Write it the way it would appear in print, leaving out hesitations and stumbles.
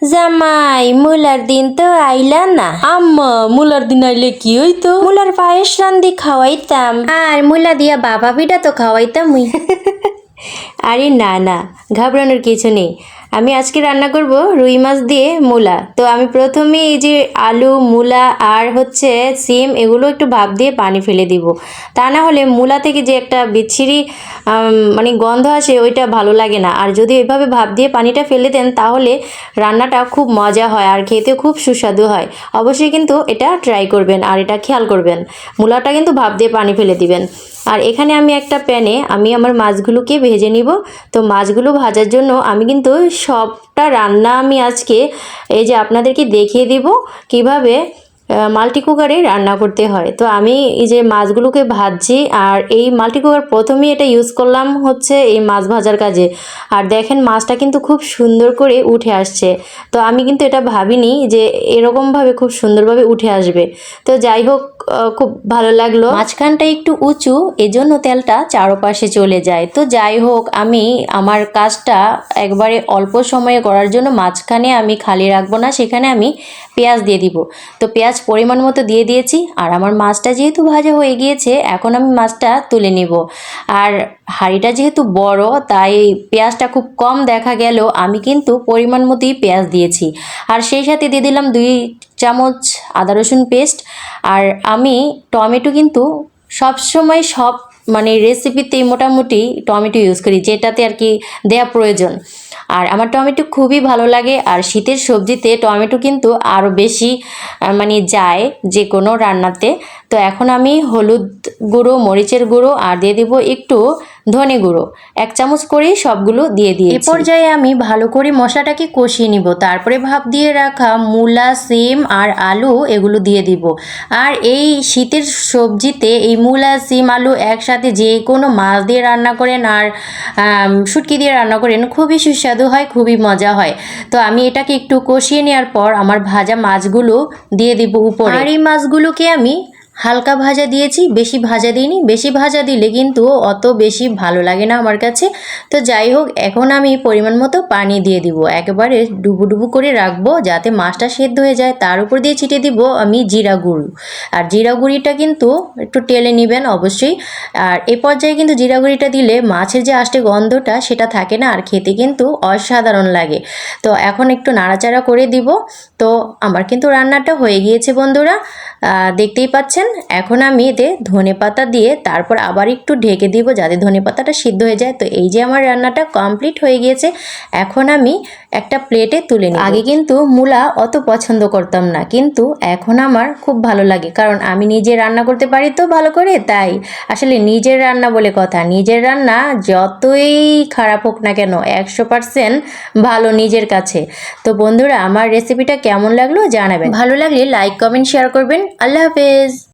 জামাই মুলার দিন তো আইলা না। আম্মা মুলার দিন আইলে কি হইতো? মুলার পায়েস রান্দি খাওয়াইতাম আর মুলা দিয়া বাবা পিঠা তো খাওয়াইতাম মুই। আরে না না, ঘাবড়ানোর কিছু নেই। আমি আজকে রান্না করব রুই মাছ দিয়ে মূলা। তো আমি প্রথমে এই যে আলু মূলা আর হচ্ছে সিম এগুলো একটু ভাপ দিয়ে পানি ফেলে দিব, তা না হলে মূলা থেকে যে একটা বিচ্ছিরি মানে গন্ধ আসে ওইটা ভালো লাগে না। আর যদি এভাবে ভাপ দিয়ে পানিটা ফেলে দেন তাহলে রান্নাটা খুব মজা হয় আর খেতে খুব সুস্বাদু হয়। অবশ্যই কিন্তু এটা ট্রাই করবেন আর এটা খেয়াল করবেন, মূলাটা কিন্তু ভাপ দিয়ে পানি ফেলে দিবেন। আর এখানে আমি একটা প্যানে আমি আমার মাছগুলোকে ভেজে নিব। তো মাছগুলো ভাজার জন্য আমি কিন্তু সবটা রান্না আমি আজকে এই যে আপনাদেরকে দেখিয়ে দিব কিভাবে মাল্টি কুকারে রান্না করতে হয়। তো আমি এই যে মাছগুলোকে ভাজছি আর এই মাল্টি কুকার প্রথমেই এটা ইউজ করলাম হচ্ছে এই মাছ ভাজার কাজে। আর দেখেন মাছটা কিন্তু খুব সুন্দর করে উঠে আসছে। তো আমি কিন্তু এটা ভাবিনি যে এরকমভাবে খুব সুন্দরভাবে উঠে আসবে। তো যাই হোক, খুব ভালো লাগলো। মাঝখানটা একটু উঁচু, এজন্য তেলটা চারপাশে চলে যায়। তো যাই হোক, আমি আমার কাজটা একবারে অল্প সময়ে করার জন্য মাঝখানে আমি খালি রাখবো না, সেখানে আমি পেঁয়াজ দিয়ে দিব। তো পেঁয়াজ পরিমাণ মতো দিয়ে দিয়েছি। আর আমার মাছটা যেহেতু ভাজা হয়ে গিয়েছে, এখন আমি মাছটা তুলে নিব। আর হাঁড়িটা যেহেতু বড় তাই পেঁয়াজটা খুব কম দেখা গেল, আমি কিন্তু পরিমাণ মতোই পেঁয়াজ দিয়েছি। আর সেই সাথে দিয়ে দিলাম 2 চামচ আদা রসুন পেস্ট। আর আমি টমেটো কিন্তু সবসময় সব মানে রেসিপিতেই মোটামুটি টমেটো ইউজ করি, যেটাতে আর কি দেয়া প্রয়োজন। আর আমার টমেটো খুবই ভালো লাগে। আর শীতের সবজিতে টমেটো কিন্তু আরও বেশি মানে যায় যে কোনো রান্নাতে। তো এখন আমি হলুদ গুঁড়ো, মরিচের গুঁড়ো আর দিয়ে দিব একটু ধনে গুঁড়ো, 1 চামচ করে সবগুলো দিয়ে দিয়েছি। এই পর্যায়ে আমি ভালো করে মশলাটাকে কষিয়ে নিব। তারপরে ভাপ দিয়ে রাখা মূলা, সিম আর আলু এগুলো দিয়ে দিব। আর এই শীতের সবজিতে এই মূলা, সিম, আলু একসাথে যে কোনো মাছ দিয়ে রান্না করেন আর শুটকি দিয়ে রান্না করেন খুবই সুস্বাদু হয়, খুবই মজা হয়। তো আমি এটাকে একটু কষিয়ে নেওয়ার পর আমার ভাজা মাছগুলো দিয়ে দিব উপরে। আর এই মাছগুলোকে আমি হালকা ভাজা দিয়েছি, বেশি ভাজা দিইনি। বেশি ভাজা দিলে কিন্তু অত বেশি ভালো লাগে না আমার কাছে। তো যাই হোক, এখন আমি পরিমাণ মতো পানি দিয়ে দিব, একেবারে ডুবু ডুবু করে রাখবো যাতে মাছটা সেদ্ধ হয়ে যায়। তার উপর দিয়ে ছিটিয়ে দিব আমি জিরা গুঁড়ো। আর জিরা গুঁড়িটা কিন্তু একটু টেলে নেবেন অবশ্যই। আর এই পর্যায়ে কিন্তু জিরা গুঁড়িটা দিলে মাছের যে আষ্টে গন্ধটা সেটা থাকে না, আর খেতে কিন্তু অসাধারণ লাগে। তো এখন একটু নাড়াচাড়া করে দিব। তো আমার কিন্তু রান্নাটা হয়ে গিয়েছে বন্ধুরা, দেখতেই পাচ্ছেন। এখন আমি এতে ধনেপাতা দিয়ে তারপর আবার একটু ঢেকে দিব যাতে ধনেপাতাটা সিদ্ধ হয়ে যায়। তো এই যে আমার রান্নাটা কমপ্লিট হয়ে গিয়েছে, এখন আমি একটা প্লেটে তুলে নিই। আগে কিন্তু মূলা অত পছন্দ করতাম না, কিন্তু এখন আমার খুব ভালো লাগে, কারণ আমি নিজে রান্না করতে পারি তো ভালো করে। তাই আসলে নিজের রান্না বলে কথা, নিজের রান্না যতই খারাপ হোক না কেন 100% ভালো নিজের কাছে। তো বন্ধুরা, আমার রেসিপিটা কেমন লাগলো জানাবেন, ভালো লাগলে লাইক, কমেন্ট, শেয়ার করবেন। আল্লাহ হাফেজ।